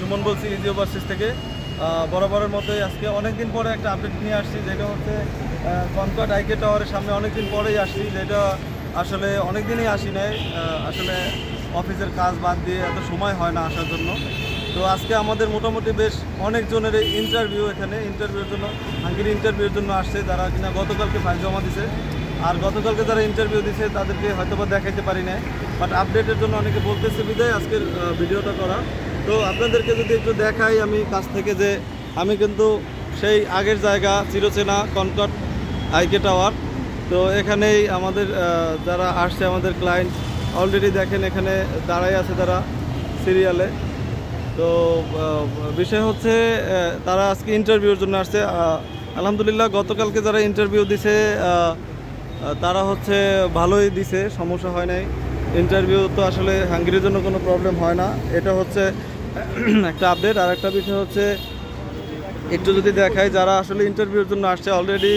সুমন বলছি easy overseas থেকে। বরাবরের মতোই আজকে অনেকদিন পরে একটা আপডেট নিয়ে আসছি, যেটা হচ্ছে কনকর্ড আইকে টাওয়ারের সামনে অনেকদিন পরেই আসছি, যেটা আসলে অনেকদিনই আসি নাই। আসলে অফিসের কাজ বাদ দিয়ে এত সময় হয় না আসার জন্য। তো আজকে আমাদের মোটামুটি বেশ অনেকজনের ইন্টারভিউ, এখানে ইন্টারভিউর জন্য হাঙ্গেরি ইন্টারভিউর জন্য আসছে, যারা কিনা গতকালকে ফাইল জমা দিছে। আর গতকালকে যারা ইন্টারভিউ দিছে তাদেরকে হয়তো বা দেখাইতে পারি না, বাট আপডেটের জন্য অনেকে বলতেছে বিদায় আজকের ভিডিওটা করা। তো আপনাদেরকে যদি একটু দেখাই আমি কাছ থেকে, যে আমি কিন্তু সেই আগের জায়গা চিরচেনা কনকর্ড আইকে টাওয়ার। তো এখানেই আমাদের যারা আসছে, আমাদের ক্লায়েন্ট অলরেডি দেখেন এখানে দাঁড়াই আছে তারা সিরিয়ালে। তো বিষয় হচ্ছে তারা আজকে ইন্টারভিউর জন্য আসছে। আলহামদুলিল্লাহ গতকালকে যারা ইন্টারভিউ দিছে তারা হচ্ছে ভালোই দিছে, সমস্যা হয় নাই। ইন্টারভিউ তো আসলে হাঙ্গেরির জন্য কোনো প্রবলেম হয় না, এটা হচ্ছে একটা আপডেট। আর একটা বিষয় হচ্ছে একটু যদি দেখাই, যারা আসলে ইন্টারভিউর জন্য আসছে অলরেডি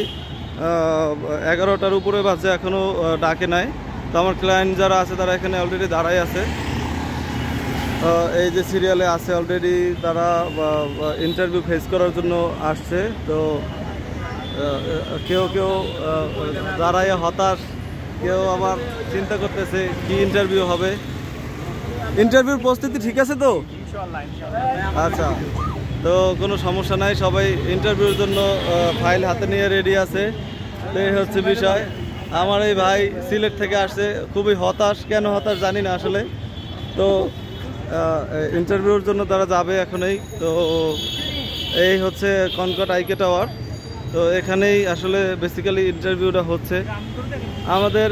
11টার উপরে বাজে, এখনও ডাকে নাই। তো আমার ক্লায়েন্ট যারা আছে তারা এখানে অলরেডি দাঁড়াই আছে, এই যে সিরিয়ালে আছে অলরেডি, তারা ইন্টারভিউ ফেস করার জন্য আসছে। তো কেউ কেউ দাঁড়ায় হতাশ, কেউ আবার চিন্তা করতেছে কি ইন্টারভিউ হবে। ইন্টারভিউর প্রস্তুতি ঠিক আছে তো? আচ্ছা, তো কোনো সমস্যা নাই, সবাই ইন্টারভিউর জন্য ফাইল হাতে নিয়ে রেডি আছে। তো এই হচ্ছে বিষয়। আমার এই ভাই সিলেট থেকে আসছে, খুবই হতাশ, কেন হতাশ জানি না আসলে। তো ইন্টারভিউর জন্য তারা যাবে এখনই। তো এই হচ্ছে কনকর্ড আইকে টাওয়ার। তো এখানেই আসলে বেসিক্যালি ইন্টারভিউটা হচ্ছে। আমাদের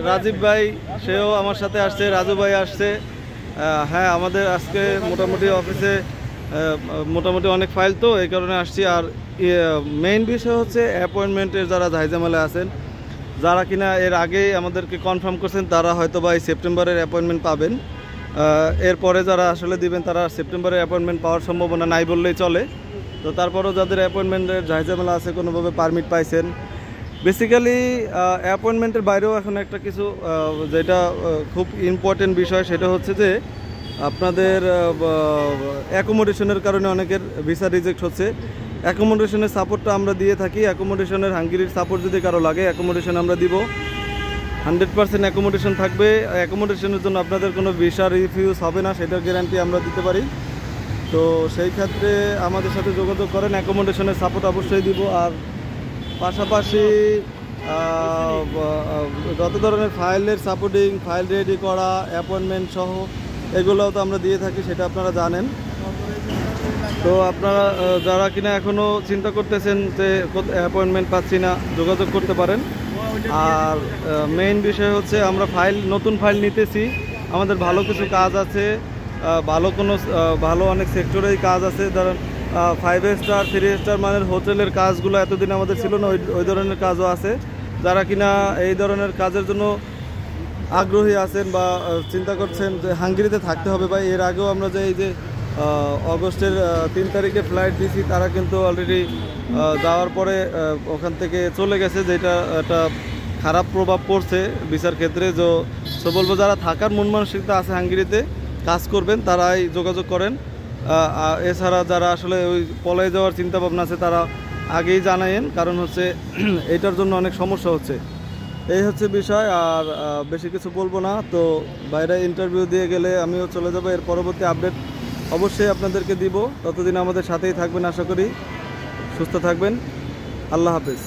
রাজীব ভাই, সেও আমার সাথে আসছে, রাজু ভাই আসছে। হ্যাঁ, আমাদের আজকে মোটামুটি অফিসে মোটামুটি অনেক ফাইল, তো এই কারণে আসছি। আর মেইন বিষয় হচ্ছে অ্যাপয়েন্টমেন্টের যারা ঝাইঝামেলা আছেন, যারা কিনা এর আগেই আমাদেরকে কনফার্ম করছেন, তারা হয়তো বা এই সেপ্টেম্বরের অ্যাপয়েন্টমেন্ট পাবেন। এরপরে যারা আসলে দিবেন তারা সেপ্টেম্বরে অ্যাপয়েন্টমেন্ট পাওয়ার সম্ভাবনা নাই বললেই চলে। তো তারপরেও যাদের অ্যাপয়েন্টমেন্টের ঝাইঝামেলা আছে, কোনোভাবে পারমিট পাইছেন, বেসিক্যালি অ্যাপয়েন্টমেন্টের বাইরেও এখন একটা কিছু যেটা খুব ইম্পর্টেন্ট বিষয়, সেটা হচ্ছে যে আপনাদের অ্যাকোমোডেশনের কারণে অনেকের ভিসা রিজেক্ট হচ্ছে। অ্যাকোমোডেশনের সাপোর্টটা আমরা দিয়ে থাকি। অ্যাকোমোডেশনের হাঙ্গেরির সাপোর্ট যদি কারো লাগে, অ্যাকোমোডেশন আমরা দিব, 100% অ্যাকোমোডেশন থাকবে। অ্যাকোমোডেশনের জন্য আপনাদের কোনো ভিসা রিফিউজ হবে না, সেটার গ্যারান্টি আমরা দিতে পারি। তো সেই ক্ষেত্রে আমাদের সাথে যোগাযোগ করেন, অ্যাকোমোডেশনের সাপোর্ট অবশ্যই দিব। আর পাশাপাশি যত ধরনের ফাইলের সাপোর্টিং, ফাইল রেডি করা, অ্যাপয়েন্টমেন্ট সহ এগুলোও তো আমরা দিয়ে থাকি, সেটা আপনারা জানেন। তো আপনারা যারা কিনা এখনও চিন্তা করতেছেন যে অ্যাপয়েন্টমেন্ট পাচ্ছি না, যোগাযোগ করতে পারেন। আর মেইন বিষয় হচ্ছে আমরা নতুন ফাইল নিতেছি, আমাদের ভালো কিছু কাজ আছে, ভালো অনেক সেক্টরেই কাজ আছে। ধরেন 5 স্টার 3 স্টার মানের হোটেলের কাজগুলো এতদিন আমাদের ছিল না, ওই ধরনের কাজও আছে। যারা কিনা এই ধরনের কাজের জন্য আগ্রহী আছেন বা চিন্তা করছেন যে হাঙ্গেরিতে থাকতে হবে, বা এর আগেও আমরা যে এই যে অগস্টের 3 তারিখে ফ্লাইট দিয়েছি, তারা কিন্তু অলরেডি যাওয়ার পরে ওখান থেকে চলে গেছে, যেটা একটা খারাপ প্রভাব পড়ছে ভিসার ক্ষেত্রে। তো বলবো যারা থাকার মন মানসিকতা আছে হাঙ্গেরিতে কাজ করবেন, তারাই যোগাযোগ করেন। এছাড়া যারা আসলে ওই পলায় যাওয়ার চিন্তা ভাবনা আছে, তারা আগেই জানায়েন, কারণ হচ্ছে এইটার জন্য অনেক সমস্যা হচ্ছে। এই হচ্ছে বিষয়। আর বেশি কিছু বলবো না। তো বাইরে ইন্টারভিউ দিয়ে গেলে আমিও চলে যাবো, এর পরবর্তী আপডেট অবশ্যই আপনাদেরকে দিব। ততদিন আমাদের সাথেই থাকবেন, আশা করি সুস্থ থাকবেন। আল্লাহ হাফেজ।